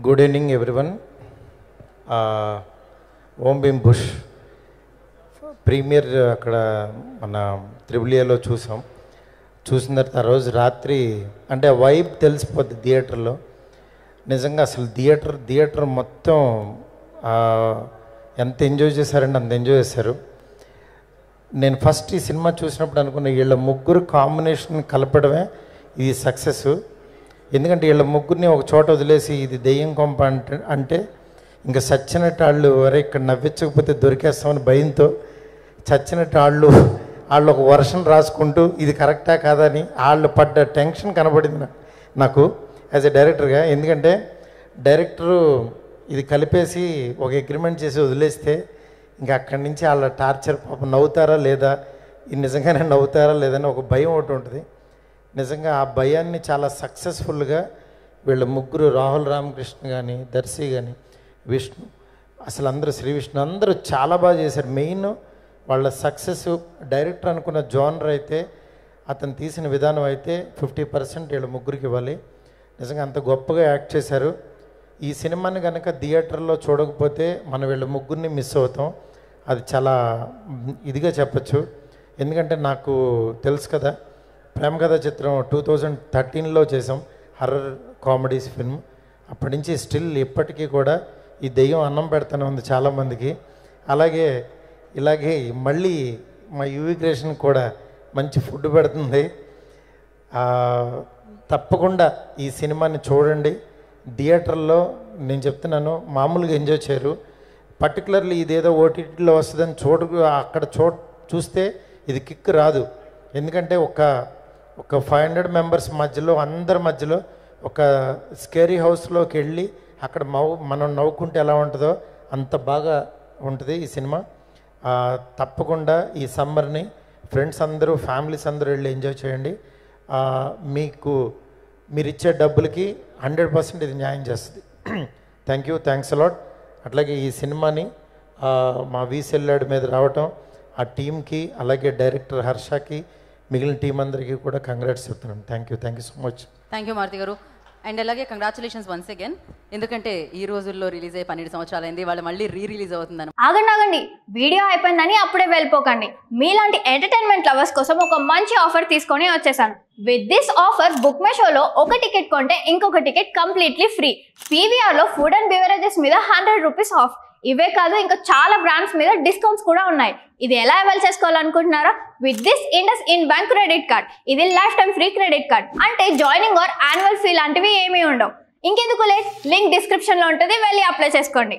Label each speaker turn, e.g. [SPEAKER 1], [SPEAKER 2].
[SPEAKER 1] Good evening everyone. Om Bheem Bush premiere అక్కడ మన త్రిబులియాలో చూసిన తర్వాత ఆ రోజు రాత్రి అంటే వైబ్ తెలిసిపోద్ది థియేటర్లో. నిజంగా అసలు థియేటర్ మొత్తం ఎంత ఎంజాయ్ చేశారంటే అంత ఎంజాయ్ చేశారు. నేను ఫస్ట్ ఈ సినిమా చూసినప్పుడు అనుకున్న వీళ్ళ ముగ్గురు కాంబినేషన్ కలపడమే ఇది సక్సెస్. ఎందుకంటే వీళ్ళ ముగ్గురిని ఒక చోట వదిలేసి ఇది దెయ్యం కొంప అంటే ఇంకా చచ్చినట్టు వాళ్ళు వరే ఇక్కడ నవ్వించకపోతే దొరికేస్తామని భయంతో చచ్చినట్టు వాళ్ళు ఒక వర్షన్ రాసుకుంటూ ఇది కరెక్టా కాదా అని వాళ్ళు పడ్డ టెన్షన్ కనబడింది నాకు యాజ్ ఎ డైరెక్టర్గా. ఎందుకంటే డైరెక్టరు ఇది కలిపేసి ఒక అగ్రిమెంట్ చేసి వదిలేస్తే ఇంకా అక్కడి నుంచి వాళ్ళ టార్చర్ పాపం నవ్వుతారా లేదా, ఇది నిజంగానే నవ్వుతారా లేదని ఒక భయం ఒకటి ఉంటుంది. నిజంగా ఆ భయాన్ని చాలా సక్సెస్ఫుల్గా వీళ్ళ ముగ్గురు రాహుల్ రామకృష్ణ కానీ, దర్శి కానీ, విష్ణు, అసలు అందరూ శ్రీ విష్ణు అందరూ చాలా బాగా చేశారు. మెయిన్ వాళ్ళ సక్సెస్ డైరెక్టర్ అనుకున్న జోనర్ అయితే అతను తీసిన విధానం అయితే 50% వీళ్ళ ముగ్గురికి ఇవ్వాలి. నిజంగా అంత గొప్పగా యాక్ట్ చేశారు. ఈ సినిమాని కనుక థియేటర్లో చూడకపోతే మనం వీళ్ళ ముగ్గురిని మిస్ అవుతాం. అది చాలా ఇదిగా చెప్పచ్చు. ఎందుకంటే నాకు తెలుసు కదా, ప్రేమ కథ చిత్రం 2013లో చేసాం, హర్రర్ కామెడీస్ ఫిల్మ్. అప్పటి నుంచి స్టిల్ ఇప్పటికీ కూడా ఈ దెయ్యం అన్నం పెడతానే ఉంది చాలామందికి. ఇలాగే మళ్ళీ మా యువి క్రియేషన్ కూడా మంచి ఫుడ్ పెడుతుంది. తప్పకుండా ఈ సినిమాని చూడండి. థియేటర్లో నేను చెప్తున్నాను మామూలుగా ఎంజాయ్ చేయరు. పర్టికులర్లీ ఇదేదో ఓటీటీలో వస్తుందని అక్కడ చూస్తే ఇది కిక్ రాదు. ఎందుకంటే ఒక 500 మెంబర్స్ మధ్యలో అందరి మధ్యలో ఒక స్కేరీ హౌస్లోకి వెళ్ళి అక్కడ మనం నవ్వుకుంటే ఎలా ఉంటుందో అంత బాగా ఉంటుంది ఈ సినిమా. తప్పకుండా ఈ సమ్మర్ని ఫ్రెండ్స్ అందరూ ఫ్యామిలీస్ అందరూ వెళ్ళి ఎంజాయ్ చేయండి. మీరు ఇచ్చే డబ్బులకి 100% ఇది న్యాయం చేస్తుంది. Thanks a lot. అట్లాగే ఈ సినిమాని మా వీసెల్లాడి మీద రావటం ఆ టీంకి, అలాగే డైరెక్టర్ హర్షకి, మిగిలిన టీం అందరికీ కూడా కంగ్రాట్స్ చెప్తున్నాను. Thank you so much.
[SPEAKER 2] Thank you Maruti garu. And అలాగే కంగ్రాచులేషన్స్ వన్స్ అగైన్. ఎందుకంటే ఈ రోజుల్లో రిలీజ్ అయ్యి 12 సంవత్సరాలు అయింది, వాళ్ళు మళ్ళీ రిలీజ్ అవుతుందని.
[SPEAKER 3] ఆగండి, వీడియో అయిపోయిందని అప్పుడే వెళ్ళిపోకండి. మీలాంటి ఎంటర్టైన్మెంట్ లవర్స్ కోసం ఒక మంచి ఆఫర్ తీసుకొని వచ్చేసాను. With this offer book my షోలో ఒక టికెట్ కొంటే ఇంకొక టికెట్ కంప్లీట్లీ ఫ్రీ. పీవీఆర్లో ఫుడ్ అండ్ బెవరేజెస్ మీద 100 రూపీస్ ఆఫ్. ఇవే కాదు, ఇంకా చాలా బ్రాండ్స్ మీద డిస్కౌంట్స్ కూడా ఉన్నాయి. ఇది ఎలా అవైల్ చేసుకోవాలనుకుంటున్నారా? With this Indus in bank credit card. ఇది life time free credit card. అంటే జాయినింగ్ ఆర్ యాన్యువల్ ఫీ లాంటివి ఏమీ ఉండవు. ఇంకెందుకు లేట్, లింక్ డిస్క్రిప్షన్లో ఉంటుంది, వెళ్ళి అప్లై చేసుకోండి.